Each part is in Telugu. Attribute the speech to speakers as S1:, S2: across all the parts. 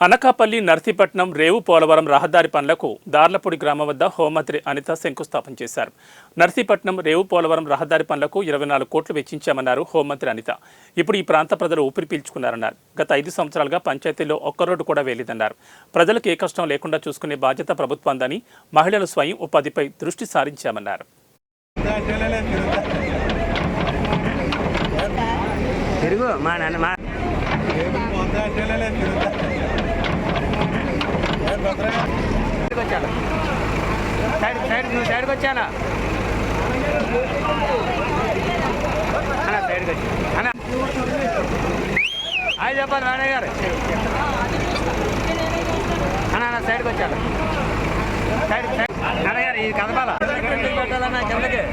S1: అనకాపల్లి నర్సీపట్నం రేవు పోలవరం రహదారి పనులకు దార్లపూడి గ్రామం వద్ద హోంమంత్రి అనిత శంకుస్థాపన చేశారు. నర్సీపట్నం రేవు పోలవరం రహదారి పనులకు 24 కోట్లు వెచ్చించామన్నారు హోంమంత్రి అనిత. ఇప్పుడు ఈ ప్రాంత ప్రజలు ఊపిరి పీల్చుకున్నారన్నారు. గత 5 సంవత్సరాలుగా పంచాయతీలో ఒక్క రోడ్డు కూడా వేయలేదన్నారు. ప్రజలకు ఏ కష్టం లేకుండా చూసుకునే బాధ్యత ప్రభుత్వందని, మహిళల స్వయం ఉపాధిపై దృష్టి సారించామన్నారు.
S2: సైడ్కి వచ్చానా అన్న, సైడ్కి వచ్చి అన్న అది చెప్పాలి మేడం గారు అన్న, సైడ్కి వచ్చాను. సైడ్ మేడం గారు ఇది కదపాలా పెట్టాలన్నా కిందకి.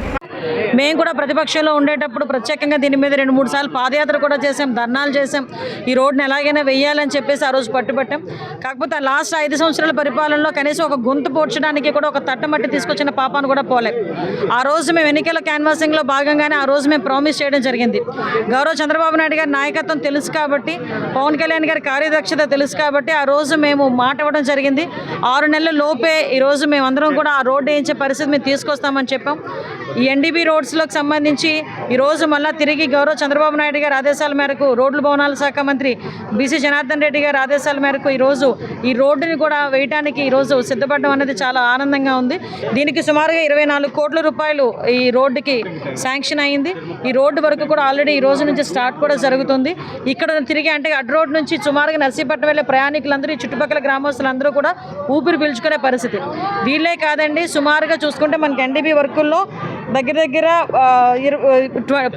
S3: మేము కూడా ప్రతిపక్షంలో ఉండేటప్పుడు ప్రత్యేకంగా దీని మీద 2-3 సార్లు పాదయాత్ర కూడా చేసాం, ధర్నాలు చేసాం. ఈ రోడ్డుని ఎలాగైనా వెయ్యాలని చెప్పేసి ఆ రోజు పట్టుబట్టాం. కాకపోతే లాస్ట్ 5 సంవత్సరాల పరిపాలనలో కనీసం ఒక గొంతు పోడ్చడానికి కూడా ఒక తట్టమట్టి తీసుకొచ్చిన పాపాను కూడా పోలే. ఆ రోజు మేము ఎన్నికల క్యాన్వాసింగ్లో భాగంగానే ఆ రోజు మేము ప్రామిస్ చేయడం జరిగింది. గౌరవ చంద్రబాబు నాయుడు గారి నాయకత్వం తెలుసు కాబట్టి, పవన్ కళ్యాణ్ గారి కార్యదక్షత తెలుసు కాబట్టి ఆ రోజు మేము మాట ఇవ్వడం జరిగింది. 6 నెలల లోపే ఈరోజు మేమందరం కూడా ఆ రోడ్డు వేయించే పరిస్థితి మేము తీసుకొస్తామని చెప్పాం. ఈ ఎన్డీబీ రోడ్స్లోకి సంబంధించి ఈరోజు మళ్ళీ తిరిగి గౌరవ చంద్రబాబు నాయుడు గారి ఆదేశాల మేరకు, రోడ్లు భవనాల శాఖ మంత్రి బీసీ జనార్దన్ రెడ్డి గారి ఆదేశాల మేరకు ఈరోజు ఈ రోడ్డుని కూడా వేయడానికి ఈరోజు సిద్ధపడడం అనేది చాలా ఆనందంగా ఉంది. దీనికి సుమారుగా 24 కోట్ల రూపాయలు ఈ రోడ్డుకి శాంక్షన్ అయింది. ఈ రోడ్డు వరకు కూడా ఆల్రెడీ ఈ రోజు నుంచి స్టార్ట్ కూడా జరుగుతుంది. ఇక్కడ తిరిగి అంటే అడ్డు రోడ్ నుంచి సుమారుగా నర్సీపట్నం వెళ్ళే ప్రయాణికులందరూ, ఈ చుట్టుపక్కల గ్రామస్తులందరూ కూడా ఊపిరి పీల్చుకునే పరిస్థితి. వీళ్ళే కాదండి, సుమారుగా చూసుకుంటే మనకి ఎన్డీబీ వర్కుల్లో దగ్గర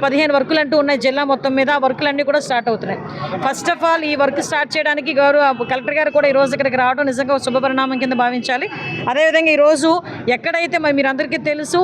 S3: 15 వర్కులు అంటూ ఉన్నాయి జిల్లా మొత్తం మీద. ఆ వర్కులన్నీ కూడా స్టార్ట్ అవుతున్నాయి. ఫస్ట్ ఆఫ్ ఆల్ ఈ వర్క్ స్టార్ట్ చేయడానికి గౌరవ కలెక్టర్ గారు కూడా ఈరోజు ఇక్కడికి రావడం నిజంగా శుభపరిణామం కింద భావించాలి. అదేవిధంగా ఈరోజు ఎక్కడైతే మీరందరికీ తెలుసు